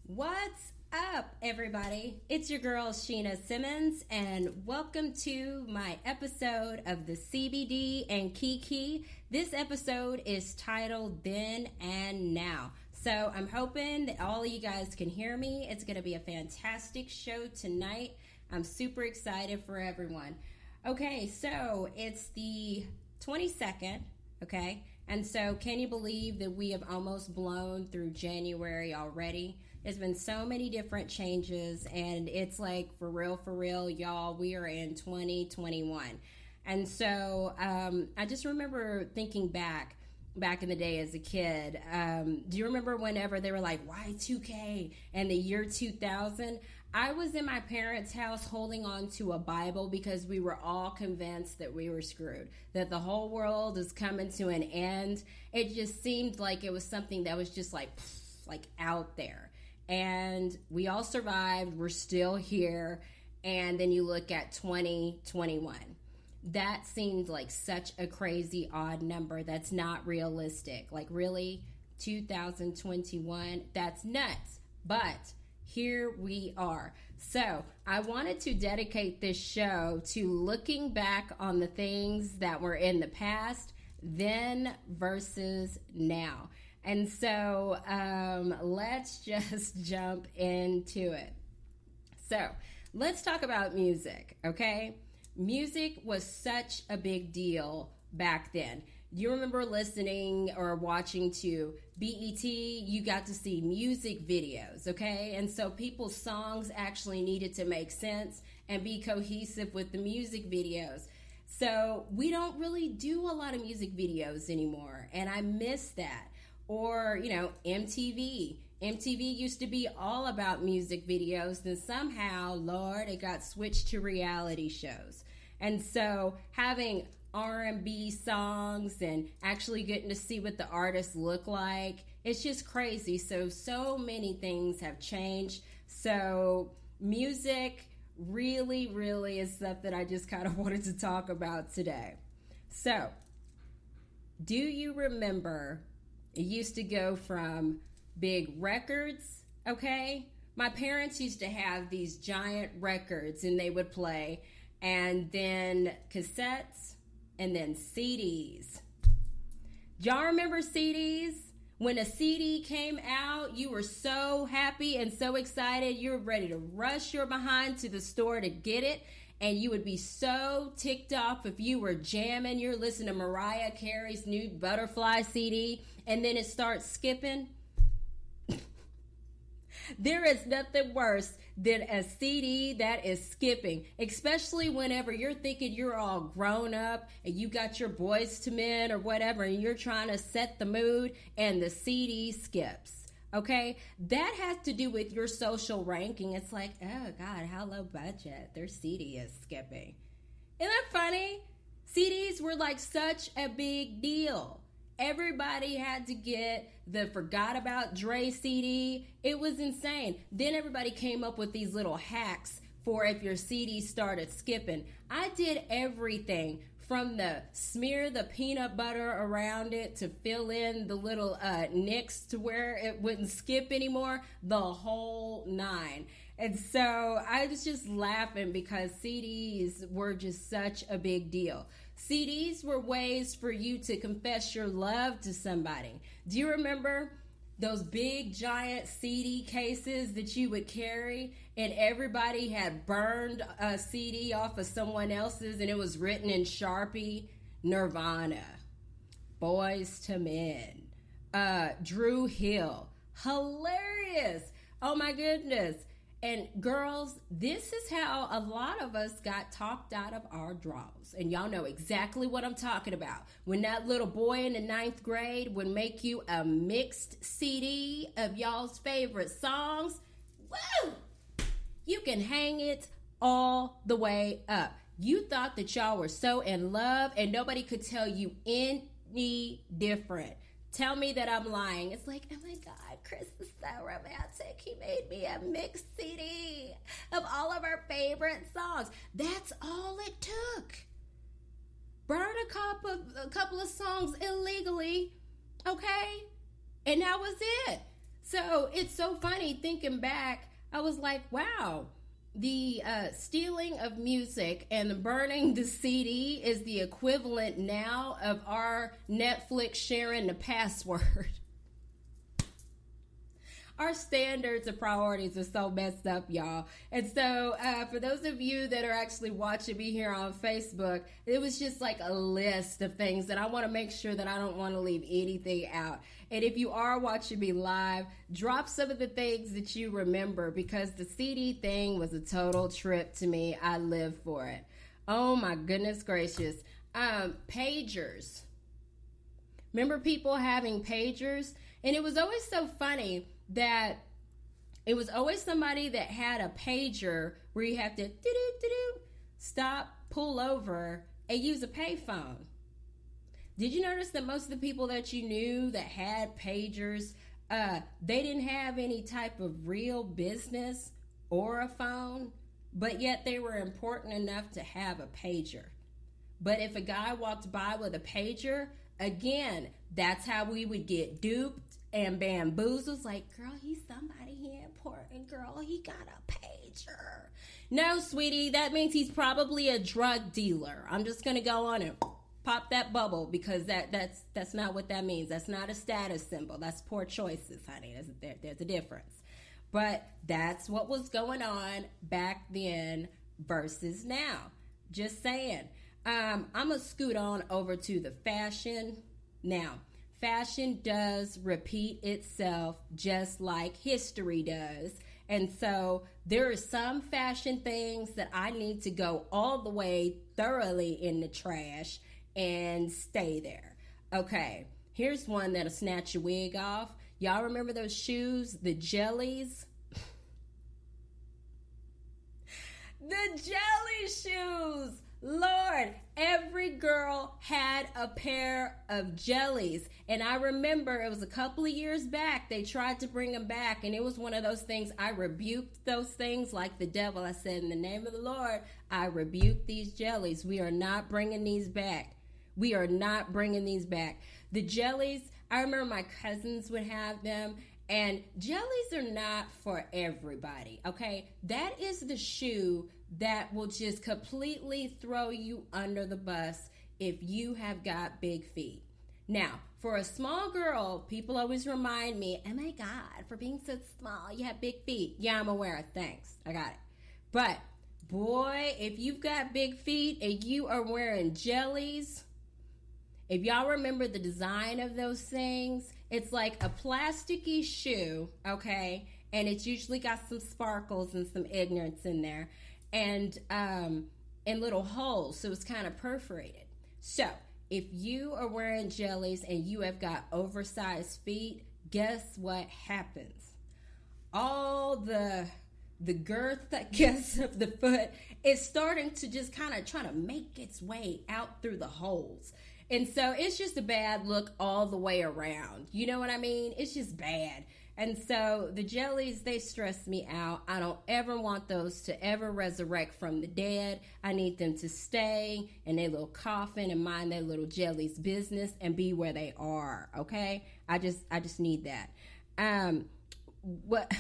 What's up, everybody? It's your girl, Sheena Simmons, and welcome to my episode of the CBD and KEKE. This episode is titled Then and Now. So I'm hoping that all of you guys can hear me. It's going to be a fantastic show tonight. I'm super excited for everyone. Okay, so it's the 22nd, okay? And so can you believe that we have almost blown through January already? There's been so many different changes, and it's like, for real, y'all, we are in 2021. And so I just remember thinking back in the day as a kid. Do you remember whenever they were like, Y2K and the year 2000? I was in my parents' house holding on to a Bible because we were all convinced that we were screwed, that the whole world is coming to an end. It just seemed like it was something that was just like out there. And we all survived. We're still here. And then you look at 2021. That seemed like such a crazy odd number. That's not realistic. Like, really? 2021? That's nuts. But here we are. So I wanted to dedicate this show to looking back on the things that were in the past, then versus now. And so let's just jump into it. So let's talk about music, okay? Music was such a big deal back then. You remember listening or watching to BET, you got to see music videos, okay? And so people's songs actually needed to make sense and be cohesive with the music videos. So we don't really do a lot of music videos anymore, and I miss that. Or, MTV. MTV used to be all about music videos, then somehow, Lord, it got switched to reality shows. And so having R&B songs and actually getting to see what the artists look like, it's just crazy. So many things have changed. So music really is stuff that I just kind of wanted to talk about today. So, do you remember it used to go from big records, okay? My parents used to have these giant records, and they would play, and then cassettes, and then CDs. Y'all remember CDs? When a CD came out, you were so happy and so excited. You were ready to rush your behind to the store to get it. And you would be so ticked off if you were jamming. You're listening to Mariah Carey's new Butterfly CD, and then it starts skipping. There is nothing worse than a CD that is skipping, especially whenever you're thinking you're all grown up and you got your Boys to Men or whatever, and you're trying to set the mood, and the CD skips. Okay, that has to do with your social ranking. It's like, oh God, how low budget. Their CD is skipping. Isn't that funny? CDs were like such a big deal. Everybody had to get the Forgot About Dre CD. It was insane. Then everybody came up with these little hacks for if your CD started skipping. I did everything from the smear the peanut butter around it to fill in the little nicks to where it wouldn't skip anymore, the whole nine. And so I was just laughing because CDs were just such a big deal. CDs were ways for you to confess your love to somebody. Do you remember those big giant CD cases that you would carry, and everybody had burned a CD off of someone else's, and it was written in Sharpie? Nirvana, Boys to Men, Drew Hill. Hilarious. Oh my goodness. And girls, this is how a lot of us got talked out of our drawers. And y'all know exactly what I'm talking about. When that little boy in the 9th grade would make you a mixed CD of y'all's favorite songs, woo! You can hang it all the way up. You thought that y'all were so in love and nobody could tell you any different. Tell me that I'm lying. It's like, oh my God, Chris is so romantic. He made me a mixed CD of all of our favorite songs. That's all it took. Burn a couple of songs illegally, okay? And that was it. So it's so funny thinking back. I was like, wow, the stealing of music and the burning the CD is the equivalent now of our Netflix sharing the password. Our standards and priorities are so messed up, y'all. And so for those of you that are actually watching me here on Facebook, it was just like a list of things that I want to make sure that I don't want to leave anything out. And if you are watching me live, drop some of the things that you remember, because the CD thing was a total trip to me. I live for it. Oh my goodness gracious. Pagers. Remember people having pagers? And it was always so funny that it was always somebody that had a pager where you have to stop, pull over, and use a payphone. Did you notice that most of the people that you knew that had pagers, they didn't have any type of real business or a phone, but yet they were important enough to have a pager? But if a guy walked by with a pager, again, that's how we would get duped and bamboozled. Like, girl, he's somebody here important. Girl, he got a pager. No, sweetie, that means he's probably a drug dealer. I'm just going to go on and pop that bubble, because that's not what that means. That's not a status symbol. That's poor choices, honey. There's a difference. But that's what was going on back then versus now. Just saying. I'm going to scoot on over to the fashion. Now, fashion does repeat itself just like history does. And so there are some fashion things that I need to go all the way thoroughly in the trash and stay there. Okay, here's one that'll snatch your wig off. Y'all remember those shoes, the jellies? The jelly shoes! Lord, every girl had a pair of jellies. And I remember it was a couple of years back, they tried to bring them back. And it was one of those things, I rebuked those things like the devil. I said, in the name of the Lord, I rebuke these jellies. We are not bringing these back. We are not bringing these back. The jellies, I remember my cousins would have them. And jellies are not for everybody, okay? That is the shoe that will just completely throw you under the bus if you have got big feet. Now, for a small girl, people always remind me, oh my God, for being so small, you have big feet. Yeah, I'm aware. Thanks. I got it. But, boy, if you've got big feet and you are wearing jellies, if y'all remember the design of those things, it's like a plasticky shoe, okay? And it's usually got some sparkles and some ignorance in there, and little holes, so it's kind of perforated. So if you are wearing jellies and you have got oversized feet, guess what happens? All the girth, I guess, of the foot is starting to just kind of try to make its way out through the holes. And so it's just a bad look all the way around. You know what I mean? It's just bad. And so the jellies, they stress me out. I don't ever want those to ever resurrect from the dead. I need them to stay in their little coffin and mind their little jellies business and be where they are, okay? I just need that. What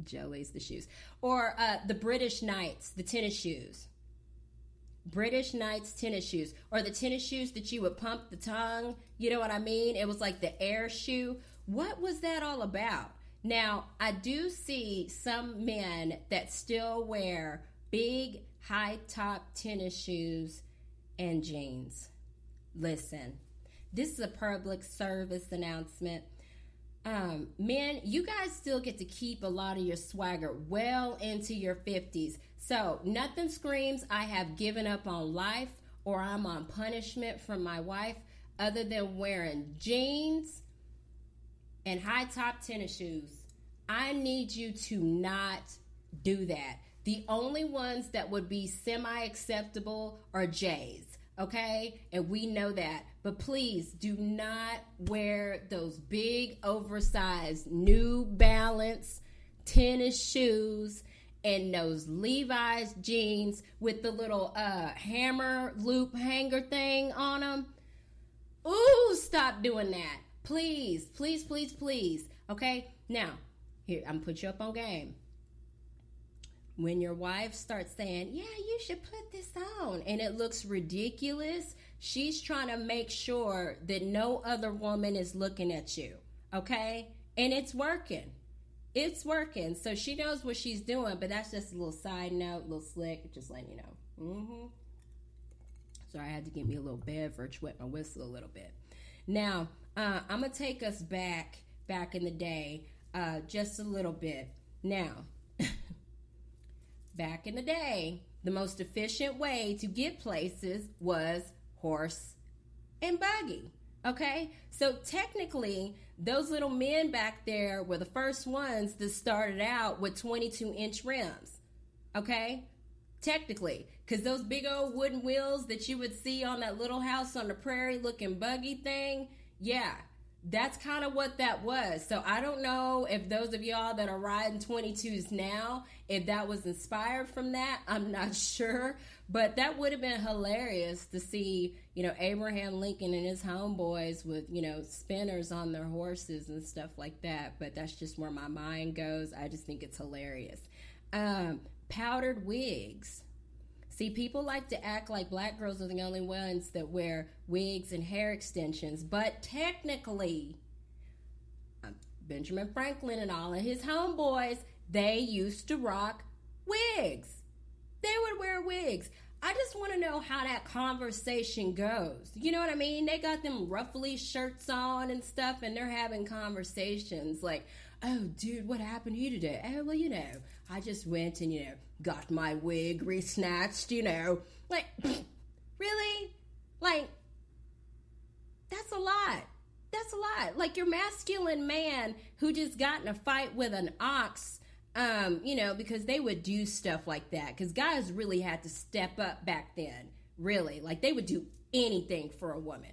jellies, the shoes. Or the British Knights, the tennis shoes. British Knights tennis shoes, or the tennis shoes that you would pump the tongue, you know what I mean? It was like the air shoe. What was that all about? Now, I do see some men that still wear big high top tennis shoes and jeans. Listen, this is a public service announcement. Men, you guys still get to keep a lot of your swagger well into your 50s. So nothing screams I have given up on life or I'm on punishment from my wife other than wearing jeans and high top tennis shoes. I need you to not do that. The only ones that would be semi-acceptable are J's, okay? And we know that. But please do not wear those big oversized New Balance tennis shoes and those Levi's jeans with the little hammer loop hanger thing on them. Ooh, stop doing that. Please, please, please, please. Okay? Now, here, I'm going to put you up on game. When your wife starts saying, yeah, you should put this on, and it looks ridiculous, she's trying to make sure that no other woman is looking at you. Okay? And it's working. It's working. So she knows what she's doing, but that's just a little side note, a little slick, just letting you know. Sorry, I had to get me a little beverage, wet my whistle a little bit. Now, I'm going to take us back in the day, just a little bit. Now, back in the day, the most efficient way to get places was horse and buggy. Okay? So technically, those little men back there were the first ones that started out with 22-inch rims. Okay? Technically. Because those big old wooden wheels that you would see on that Little House on the Prairie looking buggy thing, yeah, that's kind of what that was. So I don't know if those of y'all that are riding 22s now, if that was inspired from that. I'm not sure. But that would have been hilarious to see, Abraham Lincoln and his homeboys with, spinners on their horses and stuff like that. But that's just where my mind goes. I just think it's hilarious. Powdered wigs. See, people like to act like black girls are the only ones that wear wigs and hair extensions. But technically, Benjamin Franklin and all of his homeboys, they used to rock wigs. They would wear wigs. I just want to know how that conversation goes. You know what I mean? They got them ruffly shirts on and stuff, and they're having conversations like, oh, dude, what happened to you today? Oh, well, I just went and, got my wig re-snatched, Like, really? Like, that's a lot. That's a lot. Like, your masculine man who just got in a fight with an ox, because they would do stuff like that. Because guys really had to step up back then. Really. Like, they would do anything for a woman.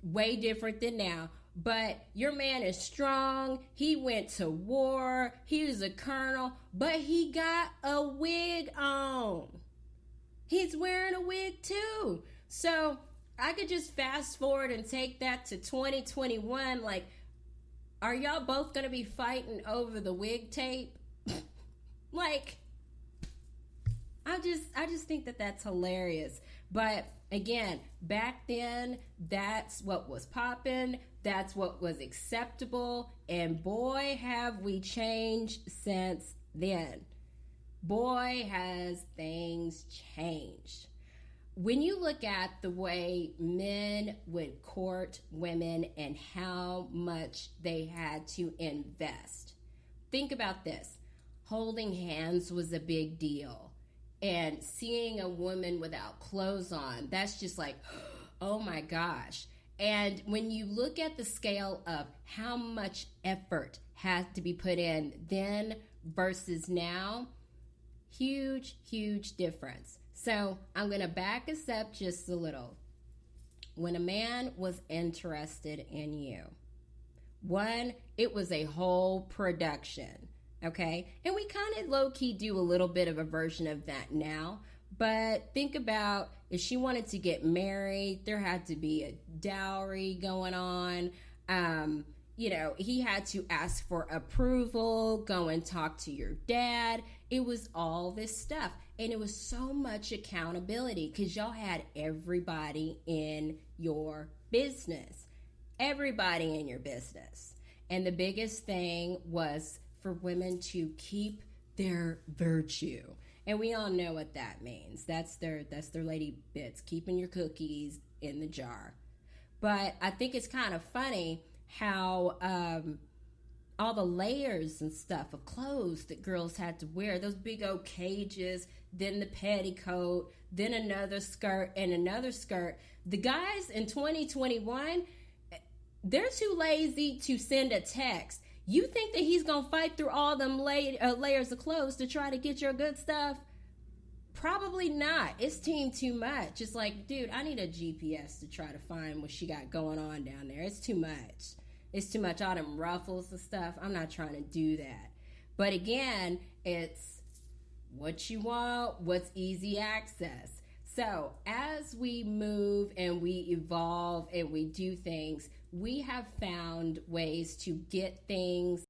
Way different than now. But your man is strong. He went to war. He was a colonel. But he got a wig on. He's wearing a wig too. So I could just fast forward and take that to 2021. Like, are y'all both going to be fighting over the wig tape? Like, I just think that that's hilarious. But again, back then, that's what was popping. That's what was acceptable. And boy, have we changed since then. Boy, has things changed. When you look at the way men would court women and how much they had to invest, think about this. Holding hands was a big deal. And seeing a woman without clothes on, that's just like, oh my gosh. And when you look at the scale of how much effort has to be put in then versus now, huge, huge difference. So I'm going to back us up just a little. When a man was interested in you, one, it was a whole production. Okay, and we kind of low-key do a little bit of a version of that now. But think about if she wanted to get married, there had to be a dowry going on. He had to ask for approval, go and talk to your dad. It was all this stuff. And it was so much accountability because y'all had everybody in your business. Everybody in your business. And the biggest thing was for women to keep their virtue. And we all know what that means. That's their lady bits, keeping your cookies in the jar. But I think it's kind of funny how all the layers and stuff of clothes that girls had to wear, those big old cages, then the petticoat, then another skirt and another skirt. The guys in 2021, they're too lazy to send a text. You think that he's going to fight through all them layers of clothes to try to get your good stuff? Probably not. It's team too much. It's like, dude, I need a GPS to try to find what she got going on down there. It's too much. It's too much. All them ruffles and stuff. I'm not trying to do that. But again, it's what you want, what's easy access. So as we move and we evolve and we do things, we have found ways to get things